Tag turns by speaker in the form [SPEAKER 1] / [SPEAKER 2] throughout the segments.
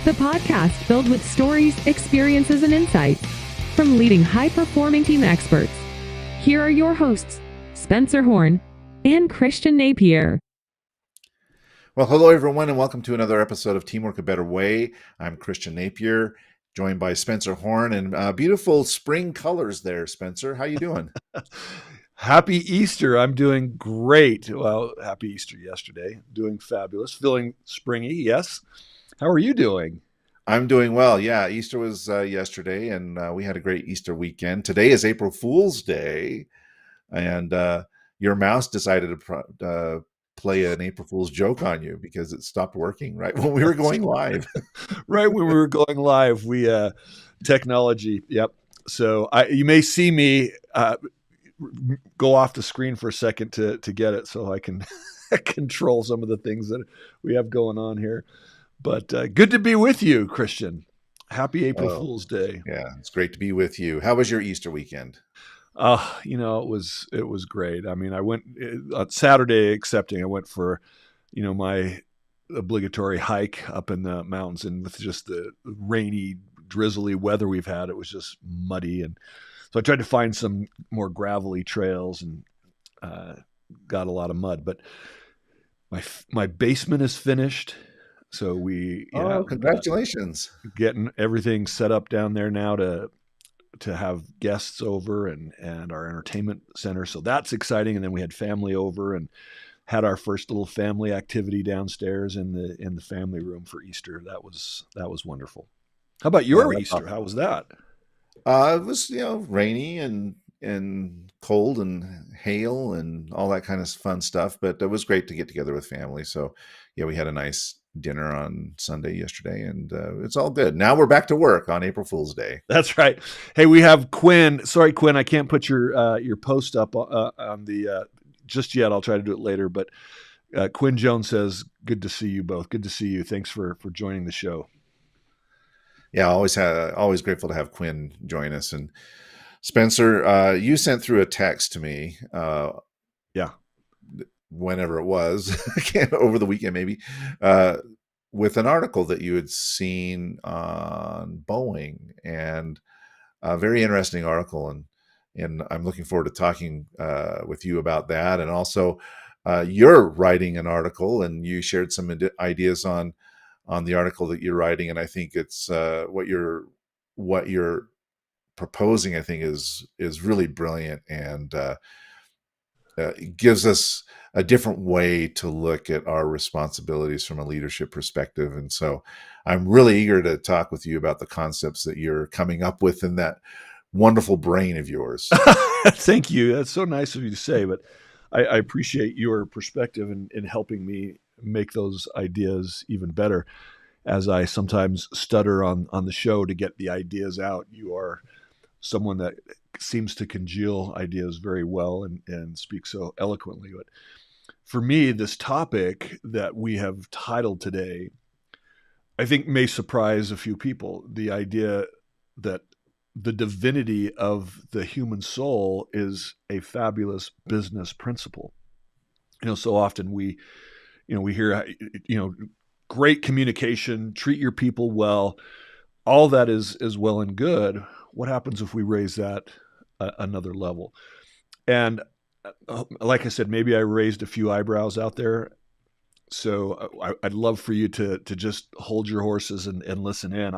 [SPEAKER 1] the podcast filled with stories, experiences, and insights from leading high-performing team experts. Here are your hosts, Spencer Horn and Christian Napier.
[SPEAKER 2] Well, hello, everyone, and welcome to another episode of Teamwork a Better Way. I'm Christian Napier, joined by Spencer Horn, and beautiful spring colors there, Spencer. How you doing?
[SPEAKER 3] Happy Easter. I'm doing great. Well, happy Easter yesterday. Doing fabulous. Feeling springy, yes. How are you doing?
[SPEAKER 2] I'm doing well. Yeah, Easter was yesterday, and we had a great Easter weekend. Today is April Fool's Day, and your mouse decided to play an April Fool's joke on you because it stopped working right when we were going live.
[SPEAKER 3] Right when we were going live, we technology. Yep. So you may see me go off the screen for a second to get it, so I can control some of the things that we have going on here. But good to be with you, Christian. Happy April Fool's Day.
[SPEAKER 2] Yeah, it's great to be with you. How was your Easter weekend?
[SPEAKER 3] It was great. I mean, I went on Saturday accepting. I went for, my obligatory hike up in the mountains, and with just the rainy, drizzly weather we've had, it was just muddy. And so I tried to find some more gravelly trails and got a lot of mud. But my basement is finished. So
[SPEAKER 2] congratulations!
[SPEAKER 3] Getting everything set up down there now to have guests over and our entertainment center. So that's exciting. And then we had family over and had our first little family activity downstairs in the family room for Easter. That was wonderful. How about your Easter? Awesome. How was that?
[SPEAKER 2] It was, rainy and cold and hail and all that kind of fun stuff, but it was great to get together with family. So yeah, we had a nice dinner on Sunday yesterday, and it's all good. Now we're back to work on April Fool's Day.
[SPEAKER 3] That's right. Hey, we have Quinn. Sorry, Quinn, I can't put your post up on the just yet. I'll try to do it later. But Quinn Jones says, "Good to see you both. Good to see you. Thanks for joining the show."
[SPEAKER 2] Yeah, always grateful to have Quinn join us. And Spencer, you sent through a text to me.
[SPEAKER 3] Yeah.
[SPEAKER 2] Whenever it was, over the weekend maybe, with an article that you had seen on Boeing, and a very interesting article, and I'm looking forward to talking with you about that. And also, you're writing an article, and you shared some ideas on the article that you're writing, and I think it's what you're proposing, I think is really brilliant, and it gives us a different way to look at our responsibilities from a leadership perspective. And so I'm really eager to talk with you about the concepts that you're coming up with in that wonderful brain of yours.
[SPEAKER 3] Thank you. That's so nice of you to say, but I appreciate your perspective in helping me make those ideas even better. As I sometimes stutter on the show to get the ideas out, you are someone that seems to congeal ideas very well and speak so eloquently. But for me, this topic that we have titled today, I think may surprise a few people. The idea that the divinity of the human soul is a fabulous business principle. So often we hear, great communication, treat your people well. All that is well and good. What happens if we raise that another level? And like I said, maybe I raised a few eyebrows out there. So I'd love for you to just hold your horses and listen in.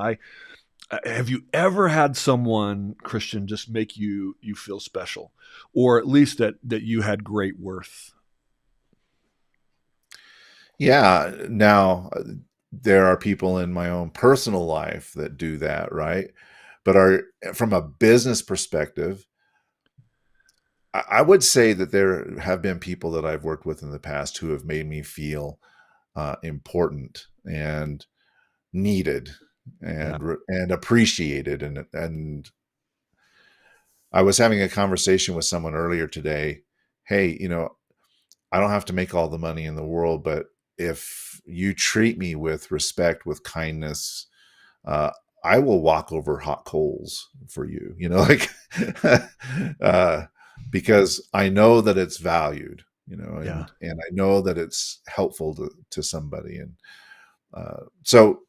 [SPEAKER 3] Have you ever had someone, Christian, just make you feel special, or at least that you had great worth?
[SPEAKER 2] Yeah. Now, there are people in my own personal life that do that, right? But from a business perspective, I would say that there have been people that I've worked with in the past who have made me feel important and needed and appreciated. And I was having a conversation with someone earlier today. Hey, I don't have to make all the money in the world, but if you treat me with respect, with kindness, I will walk over hot coals for you, because I know that it's valued, and I know that it's helpful to somebody. And so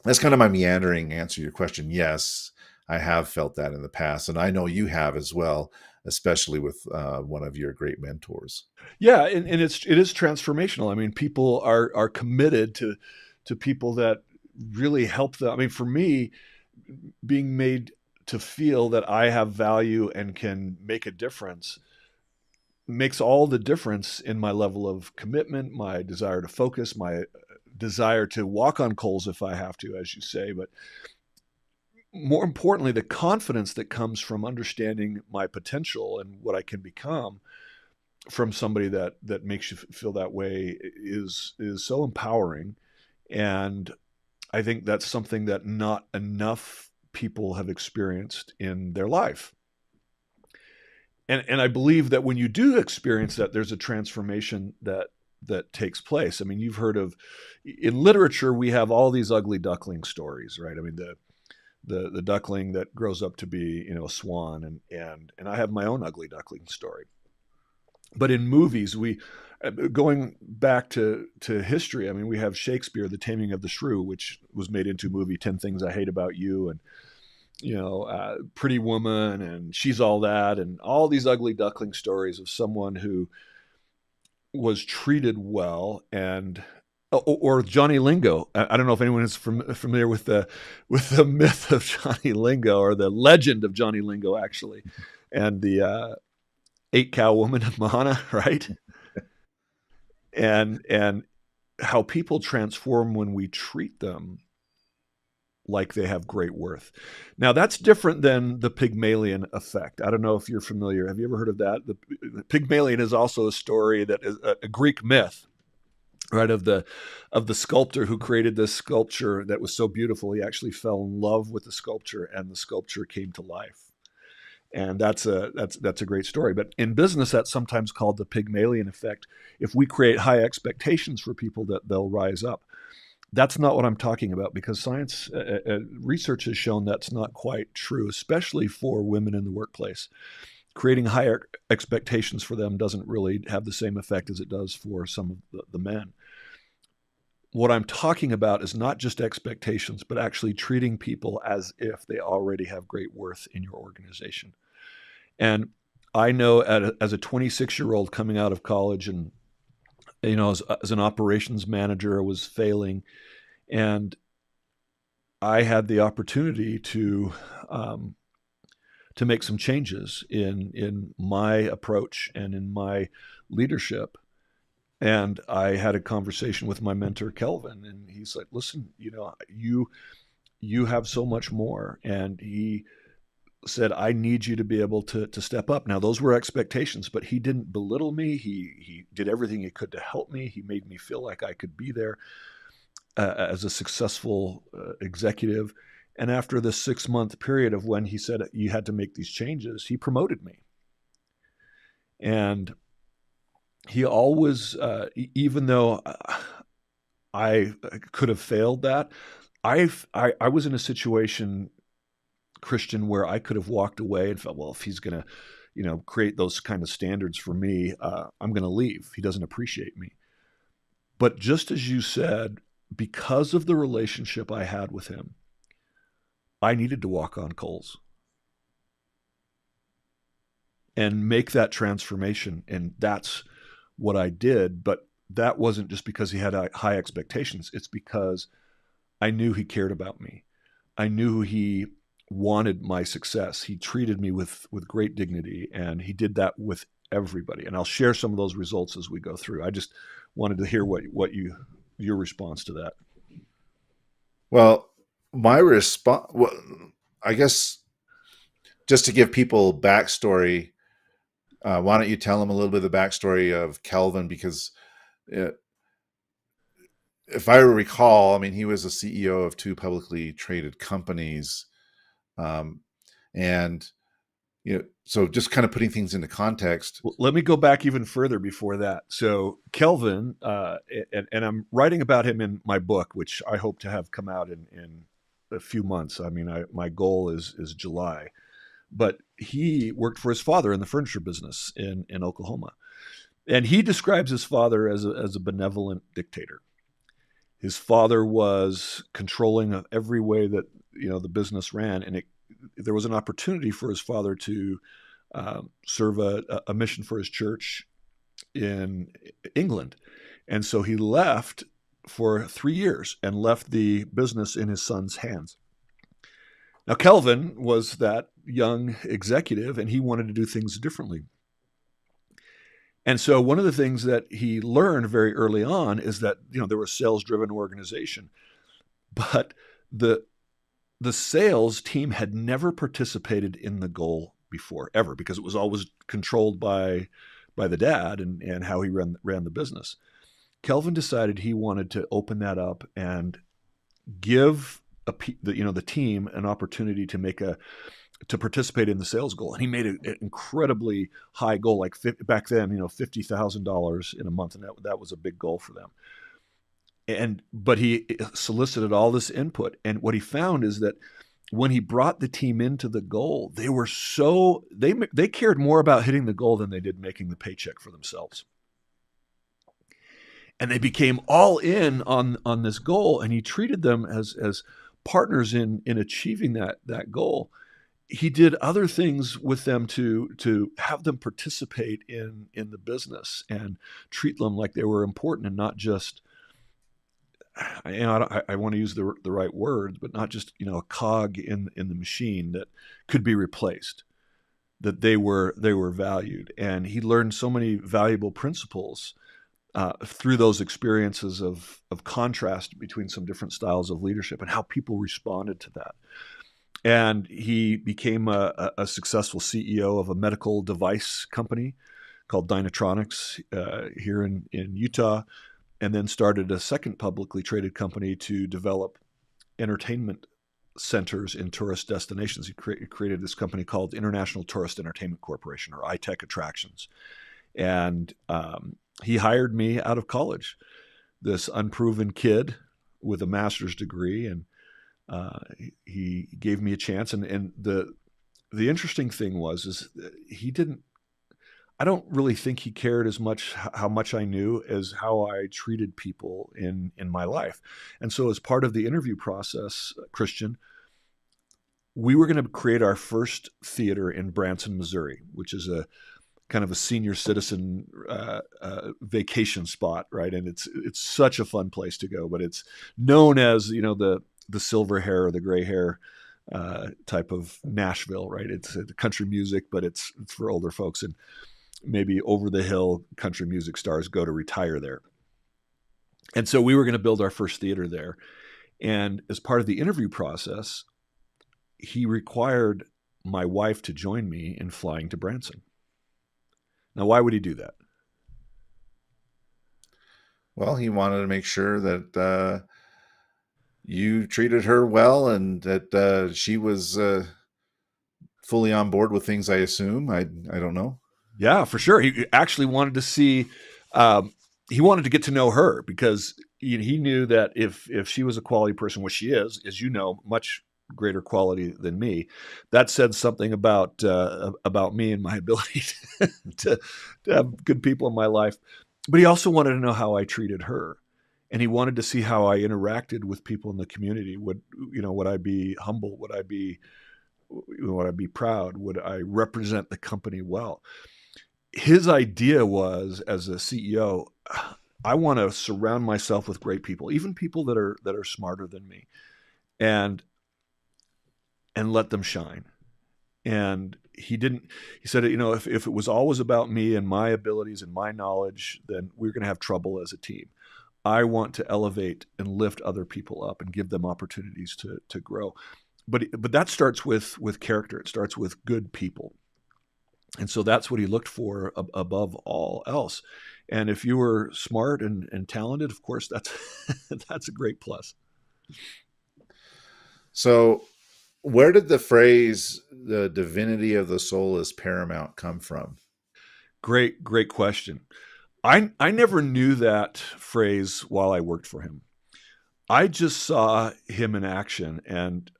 [SPEAKER 2] that's kind of my meandering answer to your question. Yes, I have felt that in the past, and I know you have as well, especially with one of your great mentors.
[SPEAKER 3] Yeah, and it is transformational. I mean, people are committed to people that really help them. I mean, for me, being made to feel that I have value and can make a difference makes all the difference in my level of commitment, my desire to focus, my desire to walk on coals if I have to, as you say, but more importantly, the confidence that comes from understanding my potential and what I can become from somebody that makes you feel that way is so empowering. And I think that's something that not enough people have experienced in their life. And I believe that when you do experience that, there's a transformation that takes place. I mean, you've heard of, in literature, we have all these ugly duckling stories, right? I mean, the duckling that grows up to be, a swan, and I have my own ugly duckling story. But in movies, going back to history, I mean, we have Shakespeare, The Taming of the Shrew, which was made into a movie, 10 Things I Hate About You, and Pretty Woman, and She's All That, and all these ugly duckling stories of someone who was treated well. And or Johnny Lingo. I don't know if anyone is familiar with the myth of Johnny Lingo, or the legend of Johnny Lingo, actually, and the 8-cow woman of Mahana, right? And how people transform when we treat them like they have great worth. Now, that's different than the Pygmalion effect. I don't know if you're familiar. Have you ever heard of that? The Pygmalion is also a story that is a Greek myth, right? Of the sculptor who created this sculpture that was so beautiful. He actually fell in love with the sculpture, and the sculpture came to life. And that's a great story. But in business, that's sometimes called the Pygmalion effect. If we create high expectations for people, that they'll rise up. That's not what I'm talking about, because science research has shown that's not quite true, especially for women in the workplace. Creating higher expectations for them doesn't really have the same effect as it does for some of the men. What I'm talking about is not just expectations, but actually treating people as if they already have great worth in your organization. And I know as a 26-year-old coming out of college, and as an operations manager, I was failing, and I had the opportunity to make some changes in my approach and in my leadership. And I had a conversation with my mentor, Kelvin, and he's like, "Listen, you have so much more." And he said, "I need you to be able to step up." Now, those were expectations, but he didn't belittle me. He did everything he could to help me. He made me feel like I could be there as a successful executive. And after the 6-month period of when he said you had to make these changes, he promoted me. And he always, even though I could have failed that, I was in a situation, Christian, where I could have walked away and felt, well, if he's going to, create those kind of standards for me, I'm going to leave. He doesn't appreciate me. But just as you said, because of the relationship I had with him, I needed to walk on coals and make that transformation. And that's what I did. But that wasn't just because he had high expectations. It's because I knew he cared about me. I knew he wanted my success. He treated me with great dignity, and he did that with everybody. And I'll share some of those results as we go through. I just wanted to hear your response to that.
[SPEAKER 2] Well, my response, I guess, just to give people backstory, why don't you tell them a little bit of the backstory of Kelvin? Because if I recall, I mean, he was a CEO of 2 publicly traded companies. And, so just kind of putting things into context.
[SPEAKER 3] Well, let me go back even further before that. So Kelvin, and I'm writing about him in my book, which I hope to have come out in a few months. I mean, my goal is July. But he worked for his father in the furniture business in Oklahoma. And he describes his father as a benevolent dictator. His father was controlling of every way that the business ran, and there was an opportunity for his father to serve a mission for his church in England. And so he left for 3 years and left the business in his son's hands. Now, Kelvin was that young executive, and he wanted to do things differently. And so one of the things that he learned very early on is that there was a sales-driven organization, but the sales team had never participated in the goal before, ever, because it was always controlled by the dad and how he ran the business. Kelvin decided he wanted to open that up and give the team an opportunity to participate in the sales goal. And he made an incredibly high goal, like back then, $50,000 in a month, and that was a big goal for them. But he solicited all this input, and what he found is that when he brought the team into the goal, they cared more about hitting the goal than they did making the paycheck for themselves. And they became all in on this goal, and he treated them as partners in achieving that goal. He did other things with them to have them participate in the business and treat them like they were important, and not just, I want to use the right words, but not just a cog in the machine that could be replaced. That they were valued, and he learned so many valuable principles through those experiences of contrast between some different styles of leadership and how people responded to that. And he became a successful CEO of a medical device company called Dynatronics here in Utah, and then started a second publicly traded company to develop entertainment centers in tourist destinations. He created this company called International Tourist Entertainment Corporation, or iTech Attractions. And he hired me out of college, this unproven kid with a master's degree, and he gave me a chance. And the interesting thing is he didn't. I don't really think he cared as much how much I knew as how I treated people in my life. And so, as part of the interview process, Christian, we were going to create our first theater in Branson, Missouri, which is a kind of a senior citizen vacation spot, right? And it's such a fun place to go, but it's known as the silver hair or the gray hair type of Nashville, right? It's country music, but it's for older folks, and maybe over the hill country music stars go to retire there. And so we were going to build our first theater there, and as part of the interview process, he required my wife to join me in flying to Branson. Now, why would he do that?
[SPEAKER 2] Well, he wanted to make sure that you treated her well, and that she was fully on board with things, I assume. I don't know.
[SPEAKER 3] Yeah, for sure. He actually wanted to see, he wanted to get to know her, because he knew that if she was a quality person, which she is, as you know, much greater quality than me, that said something about me and my ability to have good people in my life. But he also wanted to know how I treated her, and he wanted to see how I interacted with people in the community. Would I be humble? Would I be proud? Would I represent the company well? His idea was, as a CEO, I want to surround myself with great people, even people that are smarter than me, and let them shine. And he said, if it was always about me and my abilities and my knowledge, then we're going to have trouble as a team. I want to elevate and lift other people up and give them opportunities to grow. But that starts with character. It starts with good people. And so that's what he looked for above all else. And if you were smart and talented, of course, that's that's a great plus.
[SPEAKER 2] So where did the phrase, the divinity of the soul is paramount, come from?
[SPEAKER 3] Great question. I never knew that phrase while I worked for him. I just saw him in action, and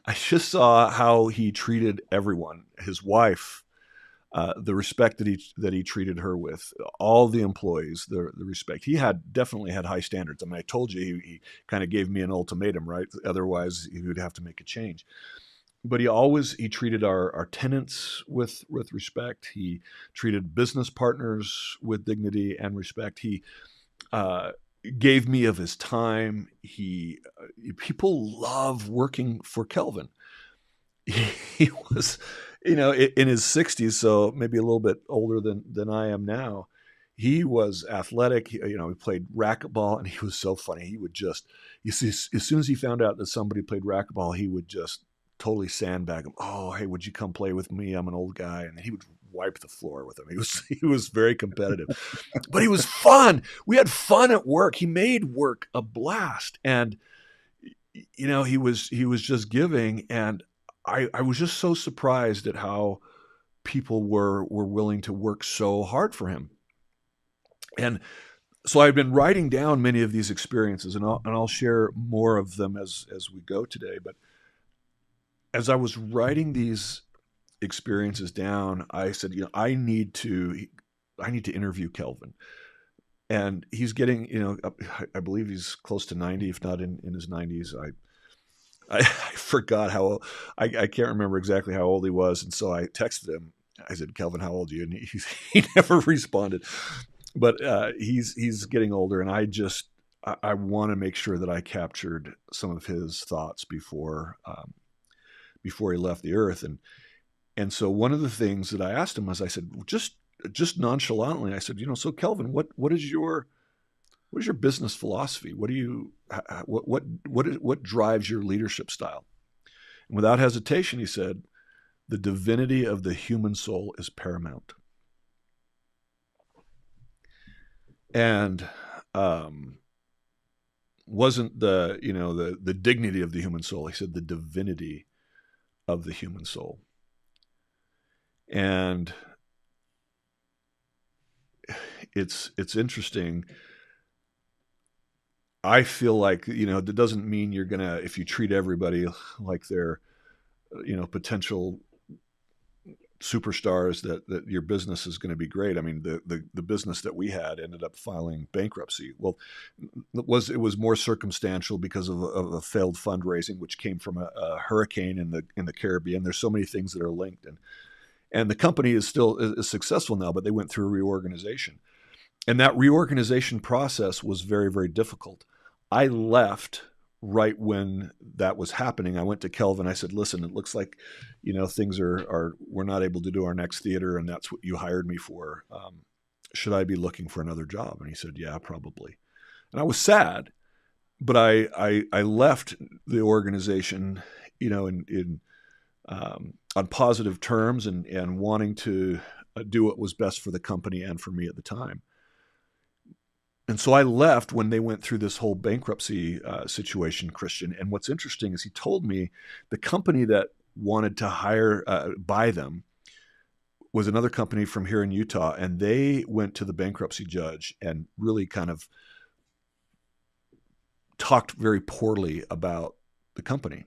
[SPEAKER 3] I just saw how he treated everyone, his wife, the respect that he treated her with, all the employees, the respect. He definitely had high standards. I mean, I told you he kind of gave me an ultimatum, right? Otherwise, he would have to make a change. But he treated our tenants with respect. He treated business partners with dignity and respect. He gave me of his time. People love working for Kelvin. He was, in his 60s, so maybe a little bit older than I am now. He was athletic. He played racquetball, and he was so funny. He would just, you see, as soon as he found out that somebody played racquetball, he would just totally sandbag him. Oh, hey, would you come play with me? I'm an old guy. And he would wipe the floor with him. He was very competitive, but he was fun. We had fun at work. He made work a blast. And, he was just giving. And I was just so surprised at how people were willing to work so hard for him. And so I've been writing down many of these experiences, and I'll share more of them as we go today. But as I was writing these experiences down, I said, I need to interview Kelvin. And he's getting, I believe he's close to 90, if not in his 90s. I forgot how old, I can't remember exactly how old he was. And so I texted him. I said, Kelvin, how old are you? And he never responded. But he's getting older, and I want to make sure that I captured some of his thoughts before he left the earth. And so one of the things that I asked him was, I said, just nonchalantly, I said, so Kelvin, what is your business philosophy? What drives your leadership style? And without hesitation, he said, the divinity of the human soul is paramount. And wasn't the dignity of the human soul. He said the divinity of the human soul. And it's interesting. I feel like, that doesn't mean you're going to, if you treat everybody like they're, potential superstars, that your business is going to be great. I mean, the business that we had ended up filing bankruptcy. Well, it was more circumstantial because of a failed fundraising, which came from a hurricane in the Caribbean. There's so many things that are linked, and the company is successful now, but they went through a reorganization, and that reorganization process was very, very difficult. I left right when that was happening. I went to Kelvin. I said, listen, it looks like, things we're not able to do our next theater, and that's what you hired me for. Should I be looking for another job? And he said, yeah, probably. And I was sad, but I left the organization, on positive terms and wanting to do what was best for the company and for me at the time. And so I left when they went through this whole bankruptcy situation, Christian. And what's interesting is he told me the company that wanted to buy them was another company from here in Utah. And they went to the bankruptcy judge and really kind of talked very poorly about the company.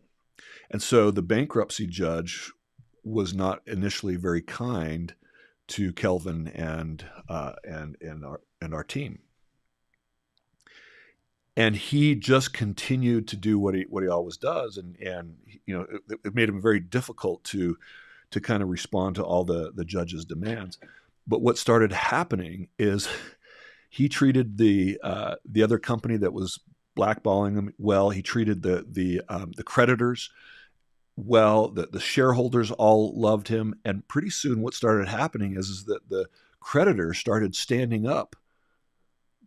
[SPEAKER 3] And so the bankruptcy judge was not initially very kind to Kelvin and our team. And he just continued to do what he always does, and it made him very difficult to kind of respond to all the judge's demands. But what started happening is he treated the other company that was blackballing him well. He treated the creditors well. The shareholders all loved him, and pretty soon what started happening is that the creditors started standing up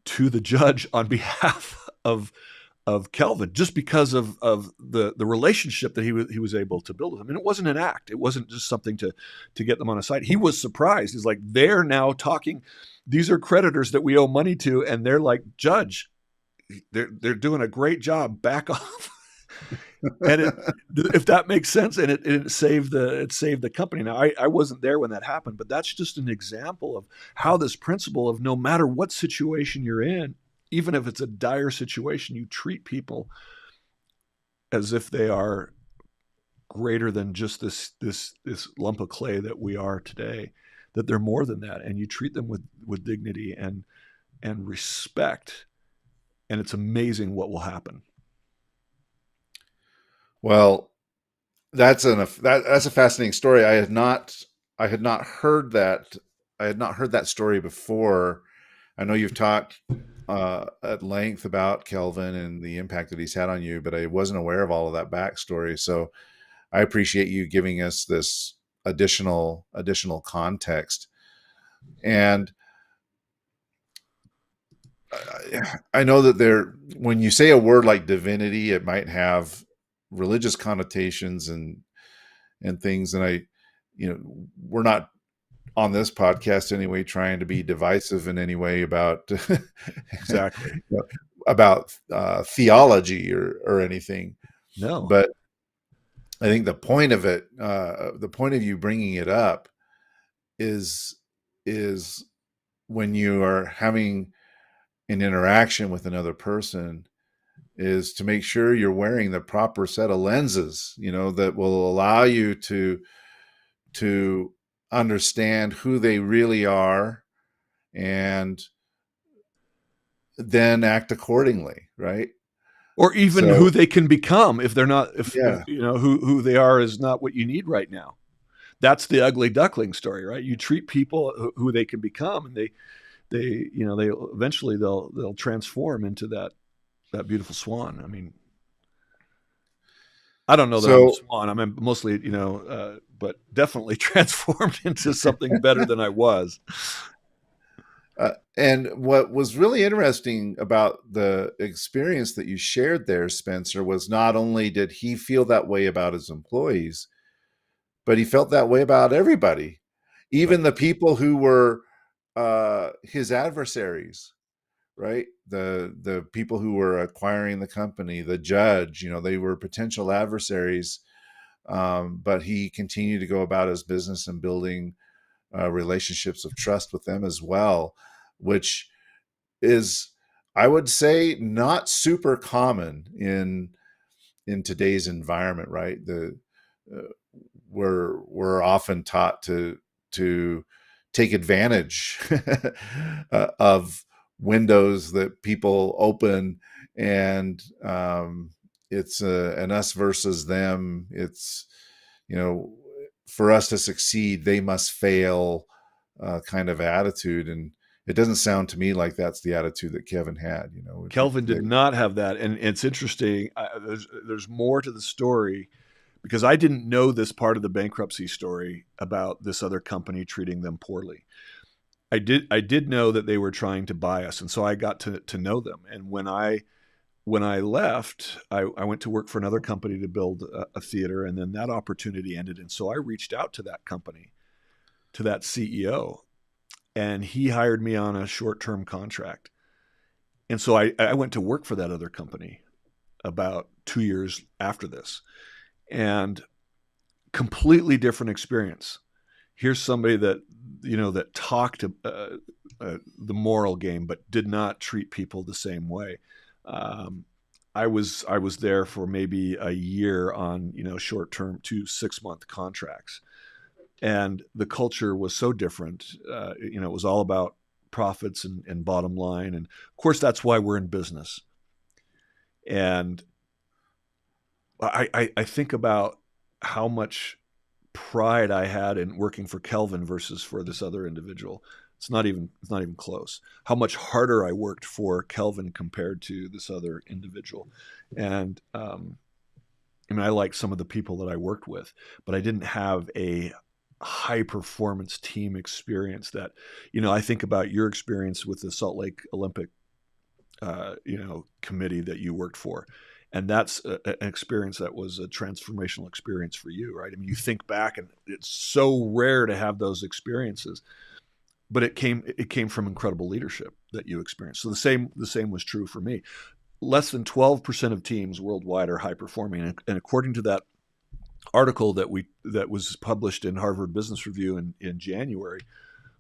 [SPEAKER 3] to the judge on behalf of Kelvin, just because of the relationship that he was able to build with him. And it wasn't an act. It wasn't just something to get them on his side. He was surprised. He's like, they're now talking. These are creditors that we owe money to, and they're like, Judge, they're doing a great job. Back off. And if that makes sense, and it saved the company. Now I wasn't there when that happened, but that's just an example of how this principle of no matter what situation you're in, even if it's a dire situation, you treat people as if they are greater than just this lump of clay that we are today. that they're more than that, and you treat them with dignity and respect, and it's amazing what will happen.
[SPEAKER 2] Well, that's a fascinating story. I had not heard that. I had not heard that story before. I know you've talked at length about Kelvin and the impact that he's had on you, but I wasn't aware of all of that backstory. So I appreciate you giving us this additional context. And I know that when you say a word like divinity, it might have religious connotations and things. And we're not on this podcast anyway trying to be divisive in any way about
[SPEAKER 3] Exactly.
[SPEAKER 2] about theology or anything.
[SPEAKER 3] No,
[SPEAKER 2] but I think the point of it, the point of you bringing it up is when you are having an interaction with another person, is to make sure you're wearing the proper set of lenses, that will allow you to understand who they really are and then act accordingly, right?
[SPEAKER 3] Or even who they can become if they're not, if who they are is not what you need right now. That's the ugly duckling story, right? You treat people who they can become, and they eventually they'll transform into that beautiful swan. I mean, I don't know that I'm a swan. I mean, mostly, but definitely transformed into something better than I was.
[SPEAKER 2] And what was really interesting about the experience that you shared there, Spencer, was not only did he feel that way about his employees, but he felt that way about everybody, even the people who were his adversaries, right? The people who were acquiring the company, the judge, they were potential adversaries, but he continued to go about his business and building relationships of trust with them as well, which is, I would say, not super common in today's environment, right? We're often taught to take advantage of windows that people open, and it's an us versus them. It's, for us to succeed, they must fail kind of attitude. And it doesn't sound to me like that's the attitude that Kevin had.
[SPEAKER 3] Kelvin did not have that. And it's interesting. There's more to the story, because I didn't know this part of the bankruptcy story about this other company treating them poorly. I did know that they were trying to buy us. And so I got to know them. And when I left, I went to work for another company to build a theater, and then that opportunity ended. And so I reached out to that company, to that CEO, and he hired me on a short-term contract. And so I went to work for that other company about 2 years after this, and completely different experience. Here's somebody that, that talked the moral game, but did not treat people the same way. I was there for maybe a year on, short-term 2 6-month contracts. And the culture was so different. It was all about profits and bottom line. And of course, that's why we're in business. And I think about how much pride I had in working for Kelvin versus for this other individual. It's not even close. How much harder I worked for Kelvin compared to this other individual. And I like some of the people that I worked with, but I didn't have a high performance team experience that, I think about your experience with the Salt Lake Olympic, committee that you worked for. And that's an experience that was a transformational experience for you, right? I mean, you think back, and it's so rare to have those experiences, but it came from incredible leadership that you experienced. So the same was true for me. Less than 12% of teams worldwide are high performing, and according to that article that was published in Harvard Business Review in January,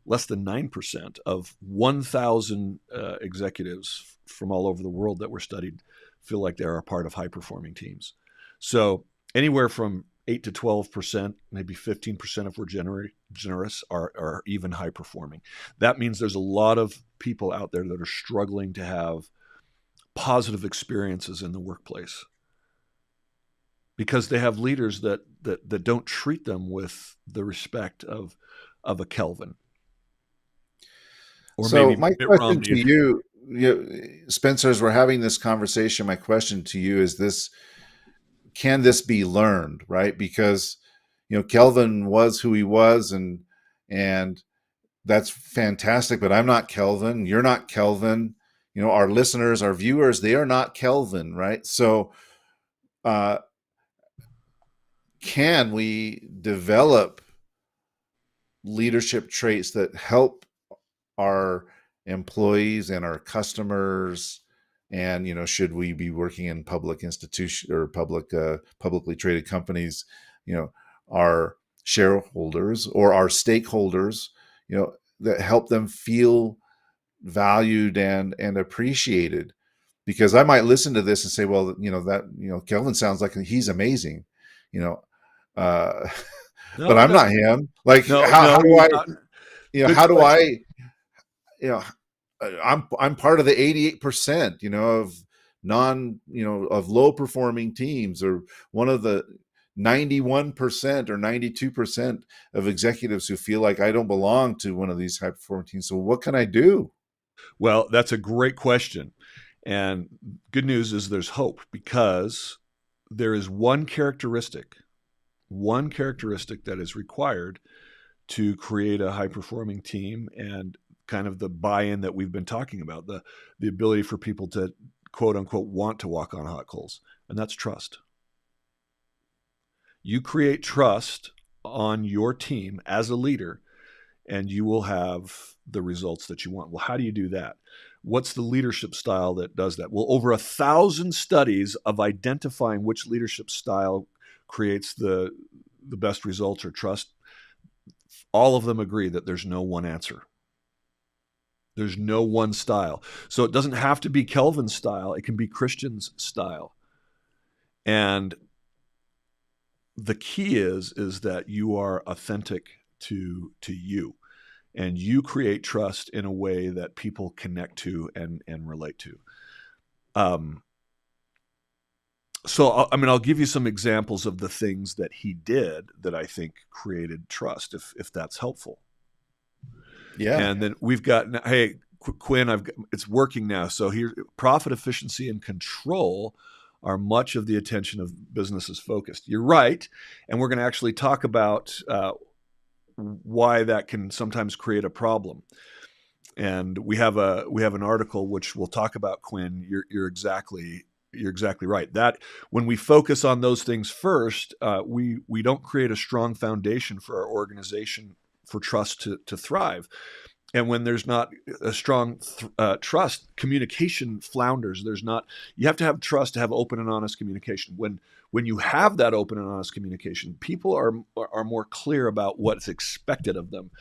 [SPEAKER 3] less than 9% of 1,000 executives from all over the world that were studied feel like they're a part of high performing teams. So anywhere from 8 to 12%, maybe 15% if we're generous, are even high performing. That means there's a lot of people out there that are struggling to have positive experiences in the workplace because they have leaders that don't treat them with the respect of a Kelvin. Or
[SPEAKER 2] so
[SPEAKER 3] maybe
[SPEAKER 2] my
[SPEAKER 3] Mitt
[SPEAKER 2] question
[SPEAKER 3] Romney.
[SPEAKER 2] to you, Spencer, as we're having this conversation, my question to you is this: can this be learned? Right? Because Kelvin was who he was, and that's fantastic. But I'm not Kelvin. You're not Kelvin. Our listeners, our viewers, they are not Kelvin, right? So, can we develop leadership traits that help our employees and our customers? And should we be working in public institution or publicly traded companies, our shareholders or our stakeholders, that help them feel valued and appreciated? Because I might listen to this and say, well, Kelvin sounds like he's amazing, you know uh but
[SPEAKER 3] No,
[SPEAKER 2] I'm
[SPEAKER 3] no,
[SPEAKER 2] not him. Like,
[SPEAKER 3] no,
[SPEAKER 2] how
[SPEAKER 3] no,
[SPEAKER 2] do
[SPEAKER 3] you're
[SPEAKER 2] I,
[SPEAKER 3] not. Good
[SPEAKER 2] how do I,
[SPEAKER 3] question.
[SPEAKER 2] you know I'm part of the 88%, of of low performing teams, or one of the 91% or 92% of executives who feel like I don't belong to one of these high performing teams. So what can I do?
[SPEAKER 3] Well, that's a great question. And good news is there's hope, because there is one characteristic that is required to create a high performing team, and kind of the buy-in that we've been talking about, the ability for people to quote unquote want to walk on hot coals, and that's trust. You create trust on your team as a leader, and you will have the results that you want. Well, how do you do that? What's the leadership style that does that? Well, over 1,000 studies of identifying which leadership style creates the best results or trust, all of them agree that there's no one answer. There's no one style. So it doesn't have to be Kelvin's style. It can be Christian's style. And the key is that you are authentic to you, and you create trust in a way that people connect to and relate to. So I'll give you some examples of the things that he did that I think created trust, if that's helpful.
[SPEAKER 2] Yeah.
[SPEAKER 3] And then we've got, hey, Quinn, it's working now. So here, profit efficiency and control are much of the attention of businesses focused. You're right. And we're going to actually talk about why that can sometimes create a problem. And we have an article which we'll talk about, Quinn. You're exactly right. That when we focus on those things first, we don't create a strong foundation for our organization for trust to thrive. And when there's not a strong trust, communication flounders. You have to have trust to have open and honest communication. When you have that open and honest communication, people are more clear about what's expected of them.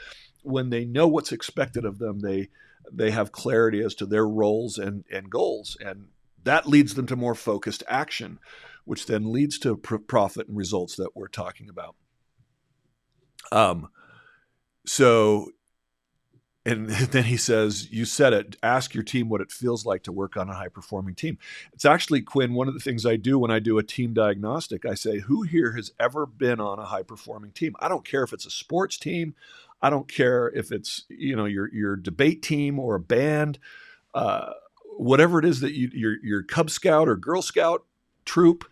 [SPEAKER 3] When they know what's expected of them, they have clarity as to their roles and goals, and that leads them to more focused action, which then leads to profit and results that we're talking about. And then he says, you said it, ask your team what it feels like to work on a high-performing team. It's actually, Quinn, one of the things I do when I do a team diagnostic. I say, who here has ever been on a high-performing team? I don't care if it's a sports team. I don't care if it's your debate team or a band, whatever it is that your Cub Scout or Girl Scout troop.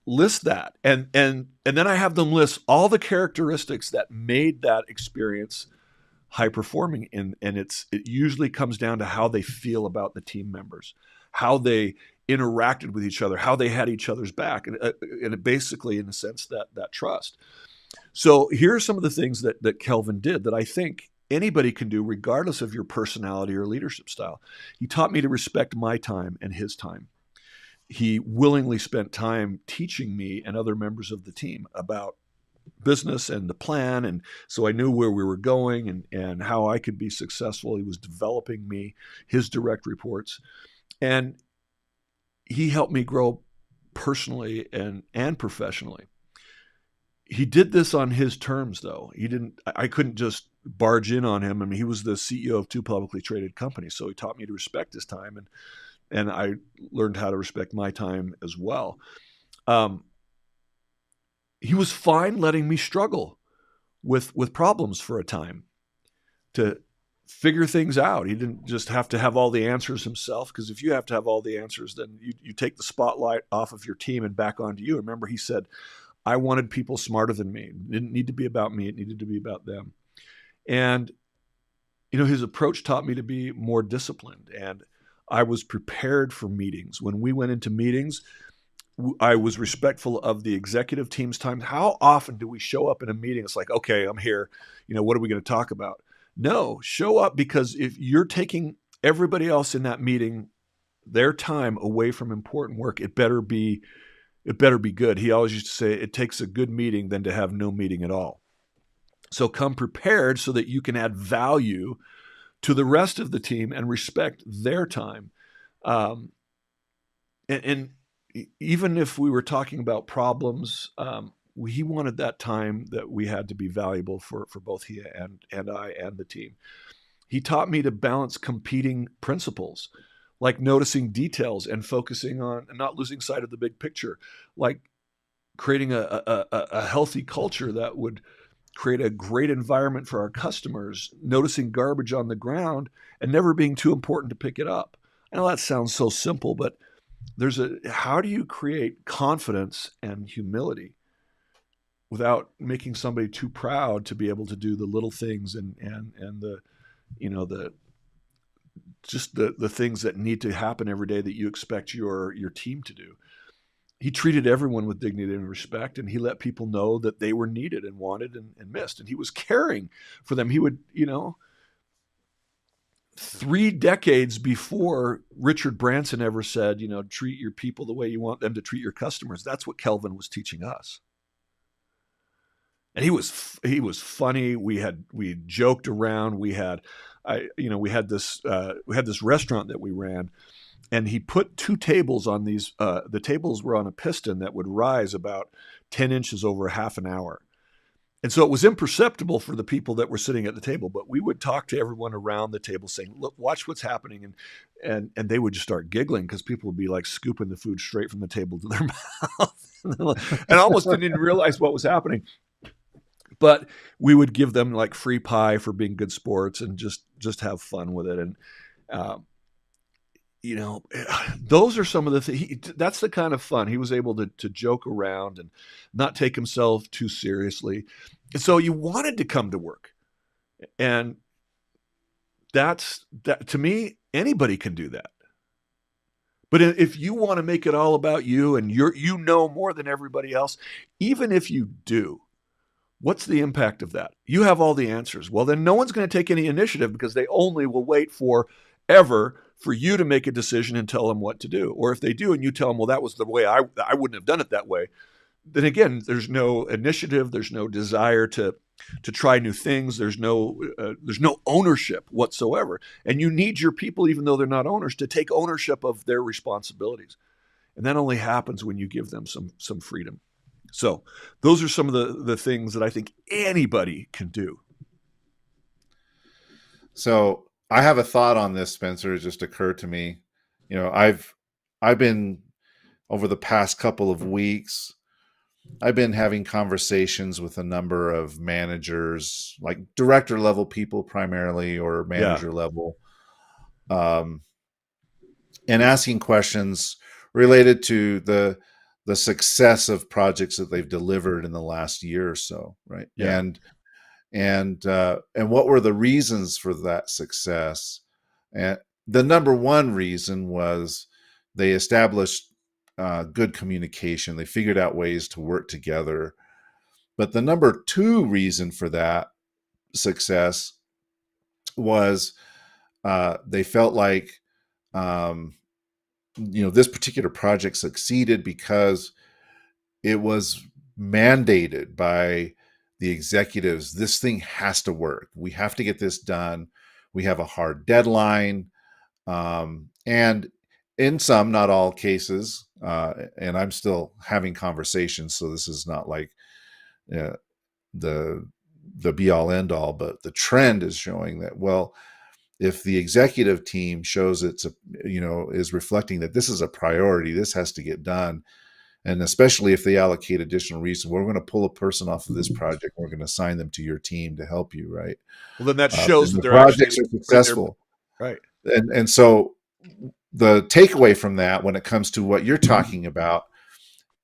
[SPEAKER 3] List that, and then I have them list all the characteristics that made that experience high performing, and it usually comes down to how they feel about the team members, how they interacted with each other, how they had each other's back, and it basically, in a sense, that trust. So here are some of the things that Kelvin did that I think anybody can do regardless of your personality or leadership style. He taught me to respect my time and his time. He willingly spent time teaching me and other members of the team about business and the plan, and so I knew where we were going and how I could be successful. He was developing me, his direct reports, and he helped me grow personally and professionally. he did this on his terms, though. I couldn't just barge in on him. I mean, he was the CEO of 2 publicly traded companies, so he taught me to respect his time, and I learned how to respect my time as well. He was fine letting me struggle with problems for a time to figure things out. He didn't just have to have all the answers himself, because if you have to have all the answers, then you take the spotlight off of your team and back onto you. Remember, he said, I wanted people smarter than me. It didn't need to be about me. It needed to be about them. And, his approach taught me to be more disciplined, and I was prepared for meetings. When we went into meetings, I was respectful of the executive team's time. How often do we show up in a meeting? It's like, okay, I'm here. What are we going to talk about? No, show up, because if you're taking everybody else in that meeting, their time away from important work, it better be good. He always used to say, it takes a good meeting than to have no meeting at all. So come prepared so that you can add value to the rest of the team and respect their time. And even if we were talking about problems, he wanted that time that we had to be valuable for both he and I and the team. He taught me to balance competing principles, like noticing details and focusing on and not losing sight of the big picture, like creating a healthy culture that would create a great environment for our customers, noticing garbage on the ground and never being too important to pick it up. I know that sounds so simple, but how do you create confidence and humility without making somebody too proud to be able to do the little things and the the things that need to happen every day that you expect your team to do? He treated everyone with dignity and respect, and he let people know that they were needed and wanted and missed, and he was caring for them. He would, 3 decades before Richard Branson ever said, treat your people the way you want them to treat your customers. That's what Kelvin was teaching us. And he was funny. We joked around. We had this restaurant that we ran, and he put 2 tables on these. The tables were on a piston that would rise about 10 inches over half an hour. And so it was imperceptible for the people that were sitting at the table, but we would talk to everyone around the table saying, look, watch what's happening. And they would just start giggling, because people would be like scooping the food straight from the table to their mouth and almost didn't even realize what was happening. But we would give them like free pie for being good sports and just have fun with it. And, those are some of the things. That's the kind of fun. He was able to joke around and not take himself too seriously. And so you wanted to come to work. And that to me, anybody can do that. But if you want to make it all about you and you know more than everybody else, even if you do, what's the impact of that? You have all the answers. Well, then no one's going to take any initiative, because they only will wait forever for you to make a decision and tell them what to do. Or if they do and you tell them, well, that was the way, I wouldn't have done it that way, then again, there's no initiative, there's no desire to try new things, there's no ownership whatsoever. And you need your people, even though they're not owners, to take ownership of their responsibilities. And that only happens when you give them some freedom. So those are some of the things that I think anybody can do.
[SPEAKER 2] So I have a thought on this, Spencer. It just occurred to me. I've been, over the past couple of weeks, I've been having conversations with a number of managers, like director level people primarily, or manager level, and asking questions related to the success of projects that they've delivered in the last year or so, right?
[SPEAKER 3] Yeah.
[SPEAKER 2] And what were the reasons for that success? And the number one reason was they established good communication. They figured out ways to work together. But the number 2 reason for that success was they felt like this particular project succeeded because it was mandated by the executives. This thing has to work. We have to get this done. We have a hard deadline. And in some, not all cases, and I'm still having conversations, so this is not like uh, the be all end all, but the trend is showing that, well, if the executive team shows is reflecting that this is a priority, this has to get done. And especially if they allocate additional resources, we're going to pull a person off of this project. We're going to assign them to your team to help you, right?
[SPEAKER 3] Well, then that shows
[SPEAKER 2] And
[SPEAKER 3] that
[SPEAKER 2] the
[SPEAKER 3] they're actually
[SPEAKER 2] projects are successful.
[SPEAKER 3] right.
[SPEAKER 2] And so the takeaway from that, when it comes to what you're talking about,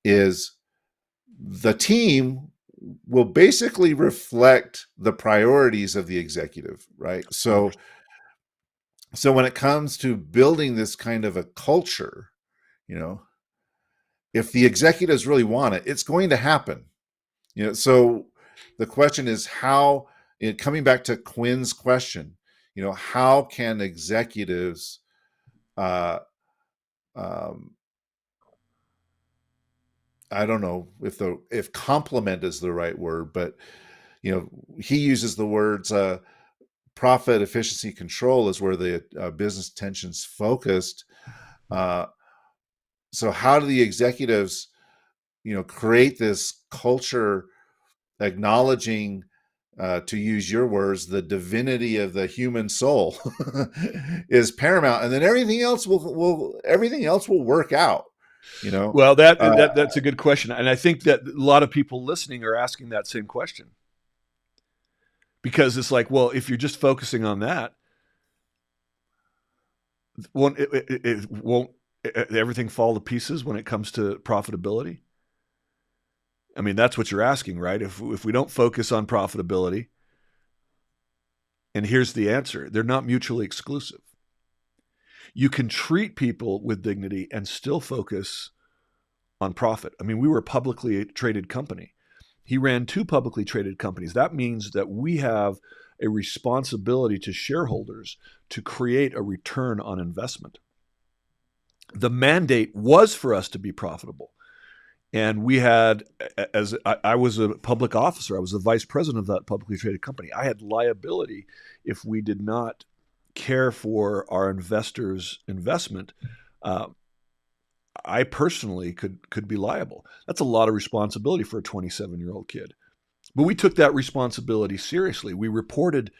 [SPEAKER 2] is the team will basically reflect the priorities of the executive, right? So when it comes to building this kind of a culture, if the executives really want it, it's going to happen. So the question is how, coming back to Quinn's question, how can executives I don't know if compliment is the right word, but he uses the words profit, efficiency, control is where the business tension's focused. So how do the executives, create this culture acknowledging, to use your words, the divinity of the human soul is paramount, and then everything else will work out.
[SPEAKER 3] Well, that's a good question, and I think that a lot of people listening are asking that same question, because it's like, well, if you're just focusing on that, won't everything fall to pieces when it comes to profitability? I mean, that's what you're asking, right? If we don't focus on profitability, and here's the answer: they're not mutually exclusive. You can treat people with dignity and still focus on profit. I mean, we were a publicly traded company. He ran 2 publicly traded companies. That means that we have a responsibility to shareholders to create a return on investment. The mandate was for us to be profitable. And we had, as I was a public officer, I was the vice president of that publicly traded company. I had liability if we did not care for our investors' investment. I personally could be liable. That's a lot of responsibility for a 27-year-old kid. But we took that responsibility seriously. We returned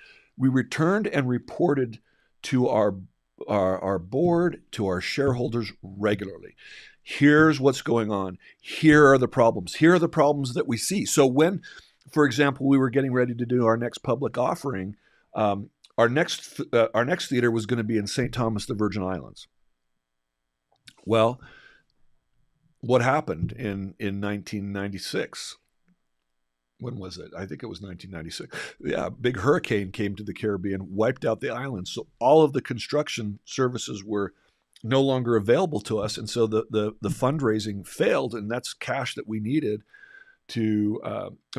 [SPEAKER 3] and reported to our board, to our shareholders regularly. Here's what's going on. Here are the problems. Here are the problems that we see. So when, for example, we were getting ready to do our next public offering, our next theater was going to be in St. Thomas, the Virgin Islands. Well, what happened in 1996? When was it? I think it was 1996. Yeah, a big hurricane came to the Caribbean, wiped out the island. So all of the construction services were no longer available to us. And so the fundraising failed, and that's cash that we needed to,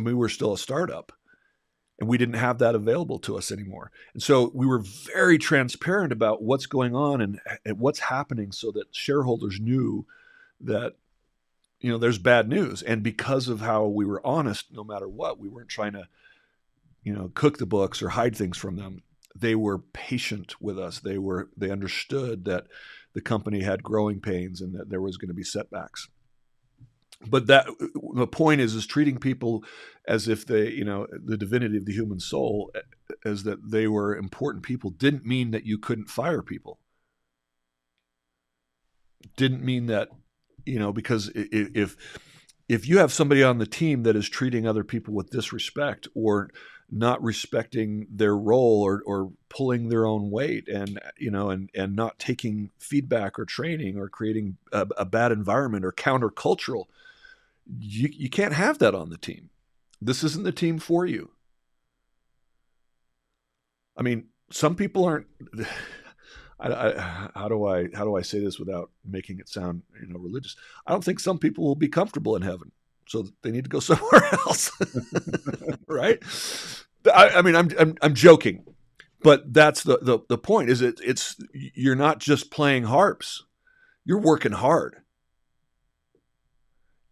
[SPEAKER 3] we were still a startup, and we didn't have that available to us anymore. And so we were very transparent about what's going on and what's happening, so that shareholders knew that, there's bad news. And because of how we were honest, no matter what, we weren't trying to, cook the books or hide things from them. They were patient with us. They understood that the company had growing pains and that there was going to be setbacks. But the point is treating people as if they, the divinity of the human soul, as that they were important people, didn't mean that you couldn't fire people. Didn't mean that, because if you have somebody on the team that is treating other people with disrespect, or not respecting their role, or pulling their own weight, and not taking feedback or training, or creating a bad environment, or countercultural, you can't have that on the team. This isn't the team for you. I mean, some people aren't. How do I say this without making it sound religious? I don't think some people will be comfortable in heaven, so they need to go somewhere else, right? I'm joking, but that's the point. Is it's you're not just playing harps, you're working hard,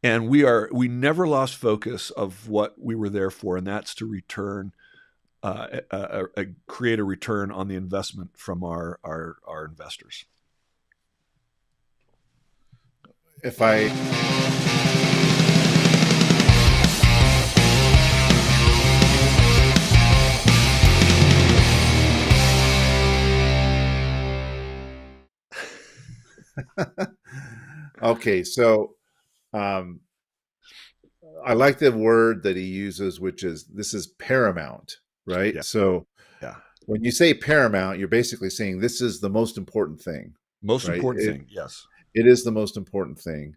[SPEAKER 3] and we never lost focus of what we were there for, and that's to return. Create a return on the investment from our investors.
[SPEAKER 2] Okay, so um, I like the word that he uses, which is this is paramount, right?
[SPEAKER 3] Yeah,
[SPEAKER 2] So
[SPEAKER 3] yeah.
[SPEAKER 2] when you say paramount, you're basically saying this is the most important thing,
[SPEAKER 3] Most
[SPEAKER 2] right?
[SPEAKER 3] important thing, yes.
[SPEAKER 2] It is the most important thing.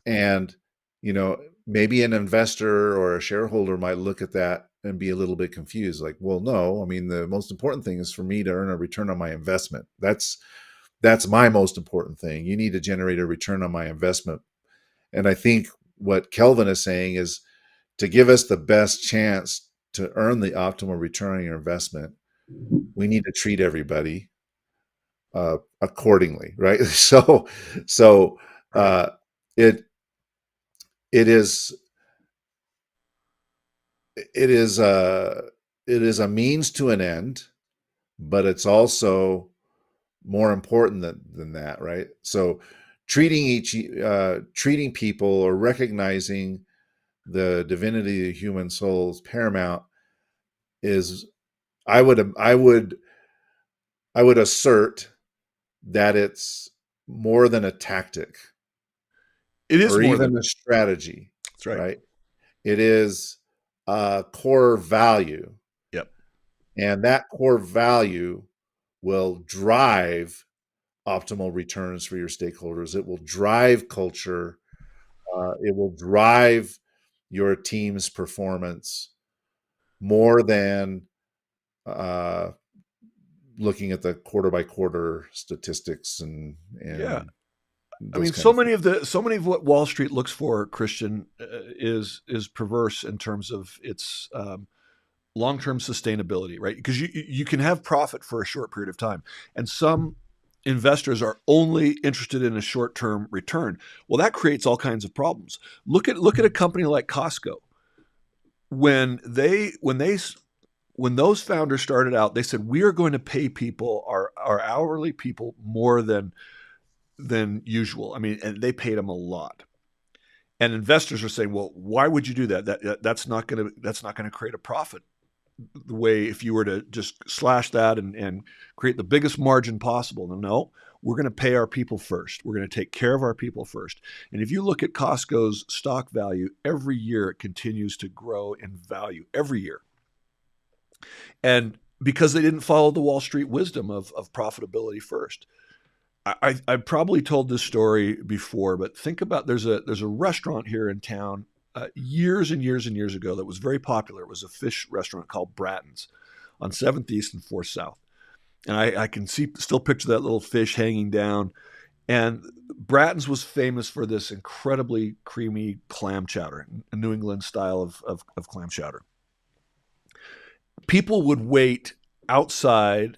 [SPEAKER 2] And, maybe an investor or a shareholder might look at that and be a little bit confused. Like, well, no, I mean, the most important thing is for me to earn a return on my investment. That's my most important thing. You need to generate a return on my investment. And I think what Kelvin is saying is to give us the best chance to earn the optimal return on your investment, we need to treat everybody accordingly, right? So
[SPEAKER 3] Right.
[SPEAKER 2] uh, it it is it is a it is a means to an end, but it's also more important than that, right? So treating people or recognizing the divinity of the human soul is paramount is I would I would I would assert that it's more than a tactic
[SPEAKER 3] It is
[SPEAKER 2] or
[SPEAKER 3] more than
[SPEAKER 2] even a strategy,
[SPEAKER 3] that's right.
[SPEAKER 2] right? It is a core value,
[SPEAKER 3] Yep.
[SPEAKER 2] and that core value will drive optimal returns for your stakeholders. It will drive culture. It will drive your team's performance more than uh, looking at the quarter by quarter statistics
[SPEAKER 3] Yeah.
[SPEAKER 2] and
[SPEAKER 3] I
[SPEAKER 2] those
[SPEAKER 3] mean,
[SPEAKER 2] kind of things.
[SPEAKER 3] so many of what Wall Street looks for, Christian, is perverse in terms of its long-term sustainability, right? Because you can have profit for a short period of time, and some investors are only interested in a short-term return. Well, that creates all kinds of problems. Look at a company like Costco. When they when those founders started out, they said we are going to pay people our hourly people more than usual. I mean, and they paid them a lot. And investors are saying, well, why would you do that? That's not going to create a profit the way if you were to just slash that and create the biggest margin possible. No, we're going to pay our people first. We're going to take care of our people first. And if you look at Costco's stock value, every year it continues to grow in value every year. And because they didn't follow the Wall Street wisdom of profitability first. I've probably told this story before, but think about there's a restaurant here in town years and years and years ago that was very popular. It was a fish restaurant called Bratton's on 7th East and 4th South. And I can still picture that little fish hanging down. And Bratton's was famous for this incredibly creamy clam chowder, a New England style of clam chowder. People would wait outside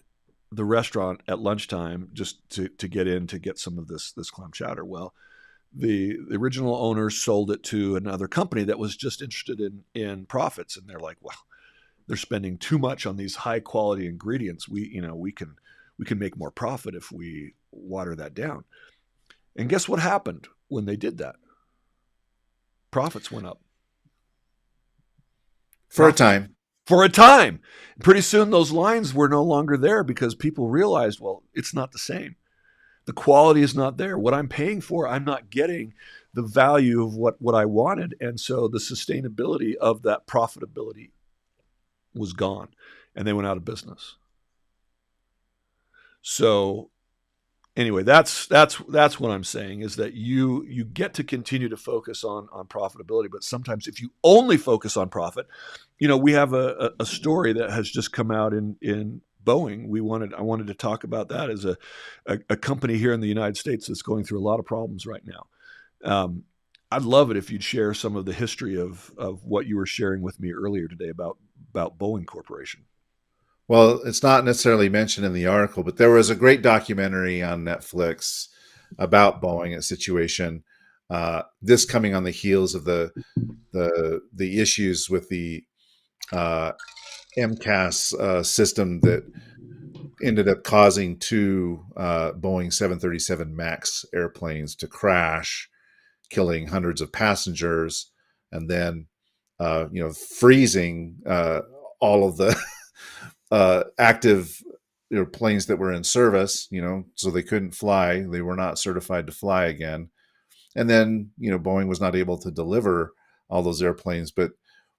[SPEAKER 3] the restaurant at lunchtime just to get in to get some of this clam chowder. Well, the original owners sold it to another company that was just interested in profits, and they're like, well, they're spending too much on these high quality ingredients. We can make more profit if we water that down. And guess what happened when they did that? Profits went up.
[SPEAKER 2] For a time.
[SPEAKER 3] For a time. Pretty soon those lines were no longer there because people realized, well, it's not the same. The quality is not there. What I'm paying for, I'm not getting the value of what I wanted. And so the sustainability of that profitability was gone and they went out of business. So anyway, that's what I'm saying is that you get to continue to focus on profitability, but sometimes if you only focus on profit, we have a story that has just come out in Boeing. I wanted to talk about that as a company here in the United States that's going through a lot of problems right now. I'd love it if you'd share some of the history of what you were sharing with me earlier today about Boeing Corporation.
[SPEAKER 2] Well, it's not necessarily mentioned in the article, but there was a great documentary on Netflix about Boeing and situation. This coming on the heels of the issues with the MCAS system that ended up causing two Boeing 737 MAX airplanes to crash, killing hundreds of passengers, and then freezing all of the active planes that were in service, so they couldn't fly. They were not certified to fly again. And then, Boeing was not able to deliver all those airplanes. But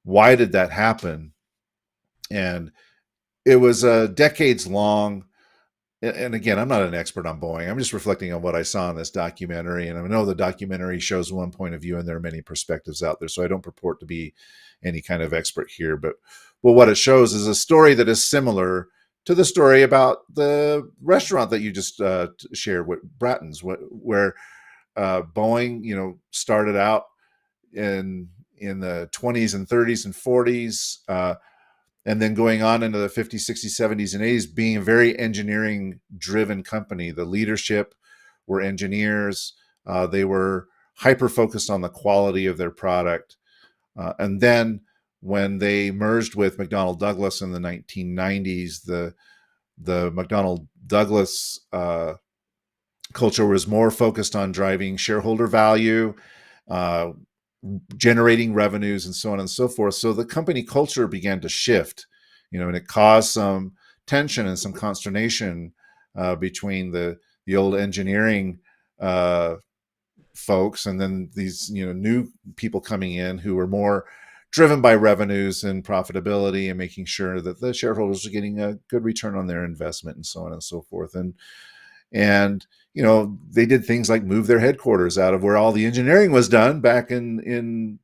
[SPEAKER 2] why did that happen? And it was a decades long. And again, I'm not an expert on Boeing. I'm just reflecting on what I saw in this documentary. And I know the documentary shows one point of view, and there are many perspectives out there. So I don't purport to be any kind of expert here. But what it shows is a story that is similar to the story about the restaurant that you just shared with Bratton's, where Boeing, started out in the 20s and 30s and 40s. And then going on into the 50s, 60s, 70s, and 80s, being a very engineering-driven company. The leadership were engineers. They were hyper-focused on the quality of their product. And then when they merged with McDonnell Douglas in the 1990s, the McDonnell Douglas culture was more focused on driving shareholder value, generating revenues, and so on and so forth. So the company culture began to shift, and it caused some tension and some consternation between the old engineering folks, and then these new people coming in who were more driven by revenues and profitability and making sure that the shareholders are getting a good return on their investment, and so on and so forth. And they did things like move their headquarters out of where all the engineering was done back in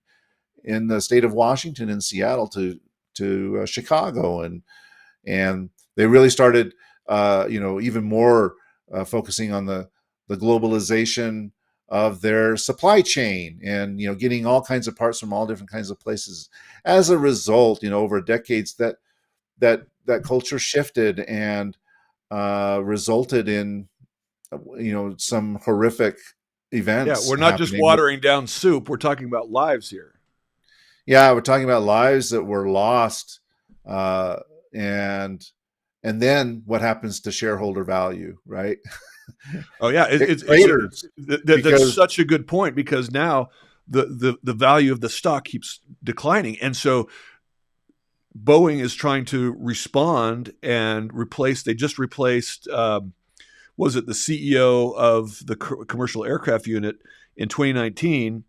[SPEAKER 2] the state of Washington, in Seattle, to Chicago, and they really started even more focusing on the globalization of their supply chain, and getting all kinds of parts from all different kinds of places. As a result, over decades, that culture shifted and resulted in some horrific events.
[SPEAKER 3] Yeah, we're not just watering down soup. We're talking about lives here.
[SPEAKER 2] Yeah, we're talking about lives that were lost, and then what happens to shareholder value, right?
[SPEAKER 3] Oh yeah, that's such a good point, because now the value of the stock keeps declining, and so Boeing is trying to respond and replace. They just replaced. Was it the CEO of the commercial aircraft unit in 2019?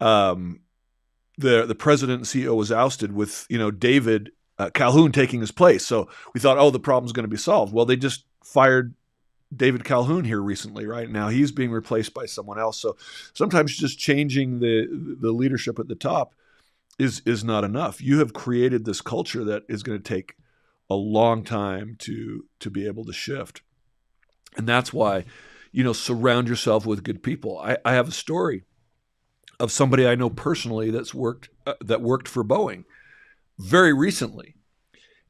[SPEAKER 3] The president and CEO was ousted, with David Calhoun taking his place. So we thought, oh, the problem's going to be solved. Well, they just fired David Calhoun here recently. Right now, he's being replaced by someone else. So sometimes just changing the leadership at the top is not enough. You have created this culture that is going to take a long time to be able to shift. And that's why, surround yourself with good people. I have a story of somebody I know personally that worked for Boeing very recently.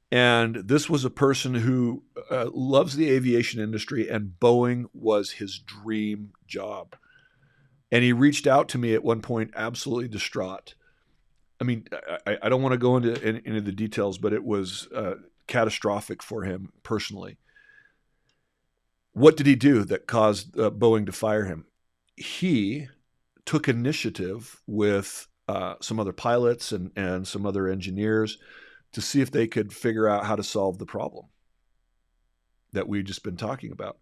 [SPEAKER 3] And this was a person who loves the aviation industry, and Boeing was his dream job. And he reached out to me at one point, absolutely distraught. I mean, I don't want to go into the details, but it was catastrophic for him personally. What did he do that caused Boeing to fire him? He took initiative with some other pilots and some other engineers to see if they could figure out how to solve the problem that we've just been talking about,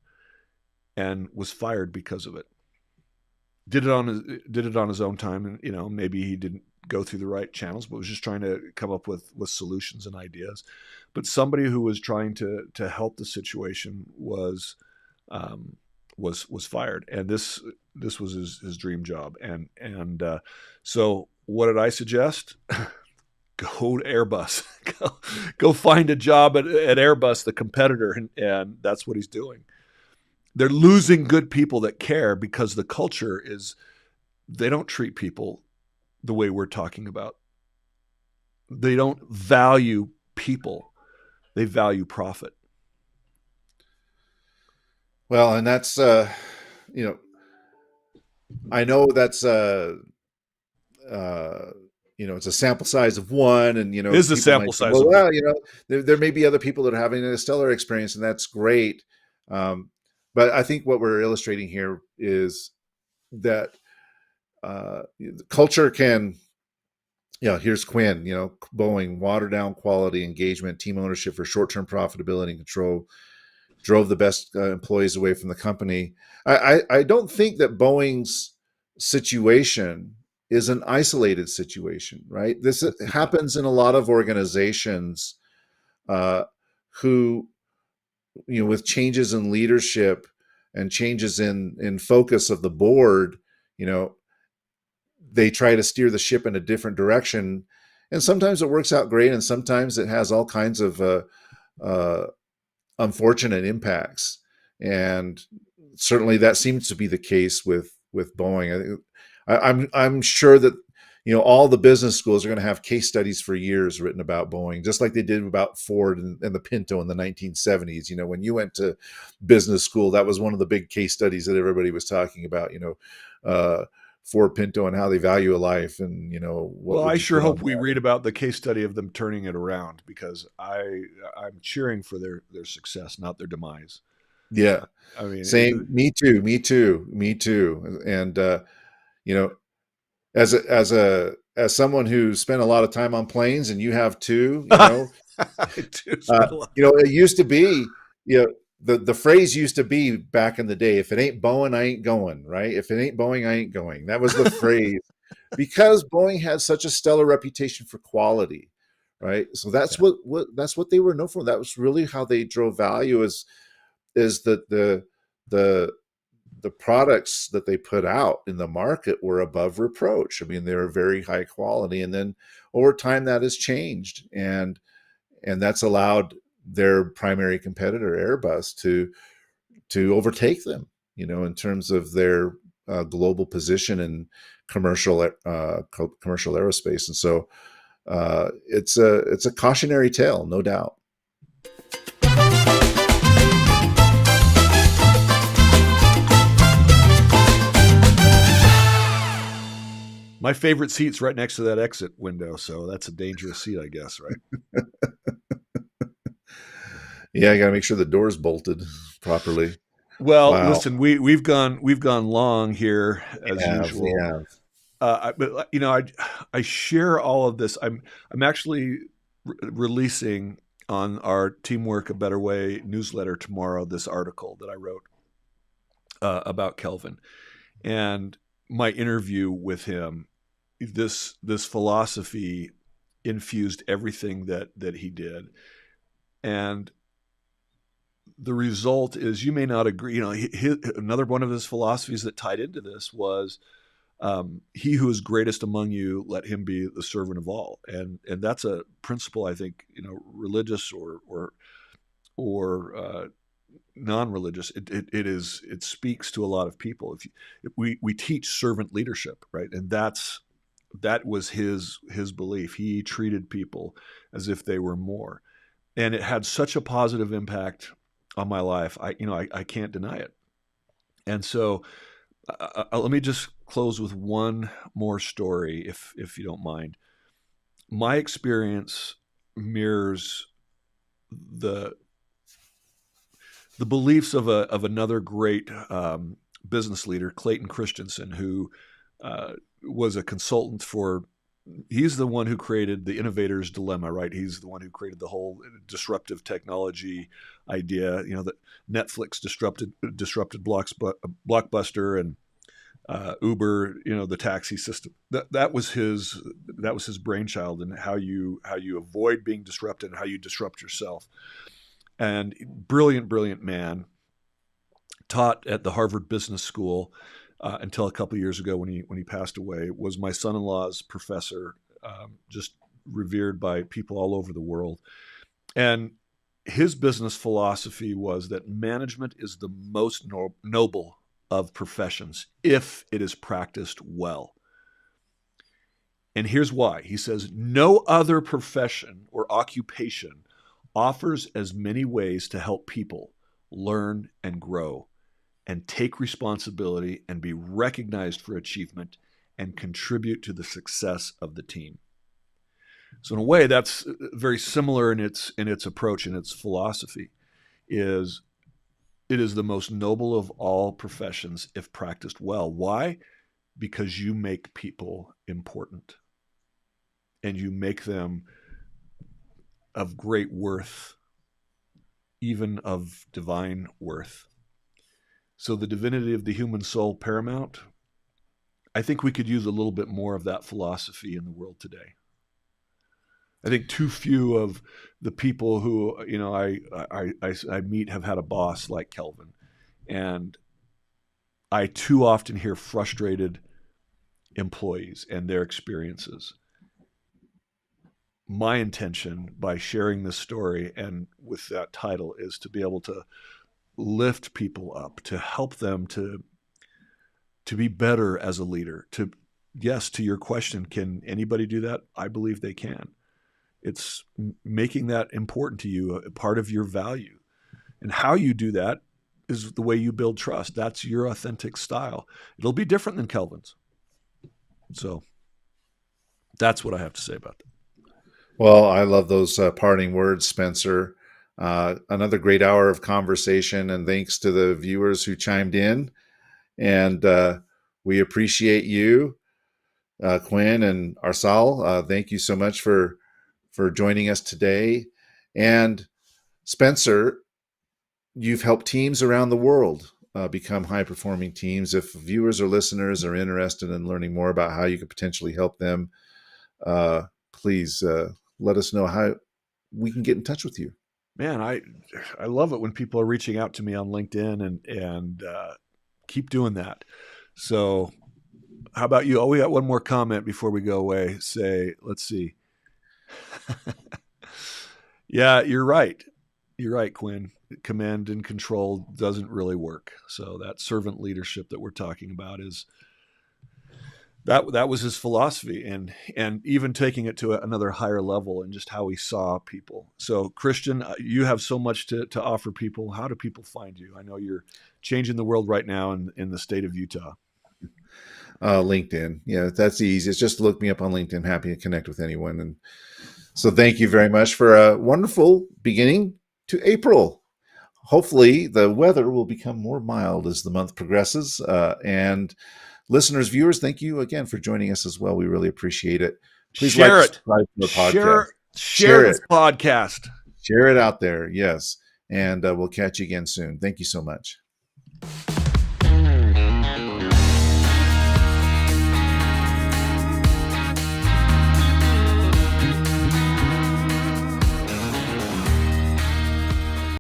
[SPEAKER 3] and was fired because of it. Did it on his own time, and maybe he didn't go through the right channels, but was just trying to come up with solutions and ideas. But somebody who was trying to help the situation was fired, and this was his dream job. And so what did I suggest? Go to Airbus. go find a job at Airbus, the competitor, and that's what he's doing. They're losing good people that care, because the culture is, they don't treat people the way we're talking about. They don't value people. They value profit.
[SPEAKER 2] Well, and that's I know that's it's a sample size of one, and
[SPEAKER 3] it is a sample size. Well,
[SPEAKER 2] of one. There may be other people that are having a stellar experience, and that's great. But I think what we're illustrating here is that culture can, here's Quinn, Boeing, water down quality, engagement, team ownership for short-term profitability and control, drove the best employees away from the company. I don't think that Boeing's situation is an isolated situation, right? This happens in a lot of organizations who, with changes in leadership and changes in focus of the board, they try to steer the ship in a different direction. And sometimes it works out great, and sometimes it has all kinds of unfortunate impacts. And certainly that seems to be the case with Boeing. I'm sure that all the business schools are going to have case studies for years written about Boeing, just like they did about Ford and the Pinto in the 1970s. When you went to business school, that was one of the big case studies that everybody was talking about. Ford Pinto and how they value a life, and
[SPEAKER 3] Well, I sure hope we read about the case study of them turning it around, because I'm cheering for their success, not their demise.
[SPEAKER 2] Yeah,
[SPEAKER 3] I mean,
[SPEAKER 2] same. Me too. And as someone who spent a lot of time on planes, and you have too, it used to be, the phrase used to be back in the day, if it ain't Boeing, I ain't going, right? If it ain't Boeing, I ain't going. That was the phrase, because Boeing had such a stellar reputation for quality, right? So that's what they were known for. That was really how they drove value, is the products that they put out in the market were above reproach. I mean, they were very high quality. And then over time that has changed, and that's allowed their primary competitor, Airbus, to overtake them, in terms of their global position in commercial aerospace. And so it's a cautionary tale, no doubt.
[SPEAKER 3] My favorite seat's right next to that exit window, so that's a dangerous seat, I guess, right?
[SPEAKER 2] Yeah, I got to make sure the door's bolted properly.
[SPEAKER 3] Well, listen, we've gone long here as usual. But I share all of this. I'm actually releasing on our Teamwork a Better Way newsletter tomorrow this article that I wrote about Kelvin, and my interview with him. This philosophy infused everything that he did, and the result is, you may not agree. Another one of his philosophies that tied into this was, he who is greatest among you, let him be the servant of all. And that's a principle, I think, religious or non-religious. It speaks to a lot of people. We teach servant leadership, right? And that was his belief. He treated people as if they were more, and it had such a positive impact on my life. I can't deny it. And so let me just close with one more story, if you don't mind. My experience mirrors the beliefs of another great business leader, Clayton Christensen, who was a consultant for. He's the one who created the innovator's dilemma, right? He's the one who created the whole disruptive technology idea. That Netflix disrupted Blockbuster, and Uber, the taxi system. That was his brainchild, and how you avoid being disrupted and how you disrupt yourself. And brilliant man, taught at the Harvard Business School until a couple of years ago when he passed away. Was my son-in-law's professor, just revered by people all over the world. And his business philosophy was that management is the most noble of professions if it is practiced well. And here's why. He says, no other profession or occupation offers as many ways to help people learn and grow and take responsibility and be recognized for achievement and contribute to the success of the team. So in a way, that's very similar in its approach and its philosophy. It is the most noble of all professions if practiced well. Why? Because you make people important, and you make them of great worth, even of divine worth. So the divinity of the human soul paramount, I think we could use a little bit more of that philosophy in the world today. I think too few of the people who I meet have had a boss like Kelvin, and I too often hear frustrated employees and their experiences. My intention by sharing this story and with that title is to be able to lift people up, to help them to be better as a leader. Yes, to your question, can anybody do that? I believe they can. It's making that important to you, a part of your value. And how you do that is the way you build trust. That's your authentic style. It'll be different than Kelvin's. So that's what I have to say about that.
[SPEAKER 2] Well, I love those parting words, Spencer. Another great hour of conversation, and thanks to the viewers who chimed in. And we appreciate you, Quinn and Arsal. Thank you so much for joining us today. And Spencer, you've helped teams around the world become high-performing teams. If viewers or listeners are interested in learning more about how you could potentially help them, please let us know how we can get in touch with you.
[SPEAKER 3] Man, I love it when people are reaching out to me on LinkedIn and keep doing that. So how about you? Oh, we got one more comment before we go away. Let's see. Yeah, you're right. You're right, Quinn. Command and control doesn't really work. So that servant leadership that we're talking about that was his philosophy, and even taking it to another higher level and just how he saw people. So Christian, you have so much to offer people. How do people find you? I know you're changing the world right now in the state of Utah.
[SPEAKER 2] LinkedIn. Yeah, that's the easiest. Just look me up on LinkedIn. Happy to connect with anyone. And so thank you very much for a wonderful beginning to April. Hopefully the weather will become more mild as the month progresses. And listeners, viewers, thank you again for joining us as well. We really appreciate it. Please
[SPEAKER 3] share
[SPEAKER 2] like,
[SPEAKER 3] it.
[SPEAKER 2] subscribe to the podcast.
[SPEAKER 3] Share this podcast.
[SPEAKER 2] Share it out there. Yes. And we'll catch you again soon. Thank you so much.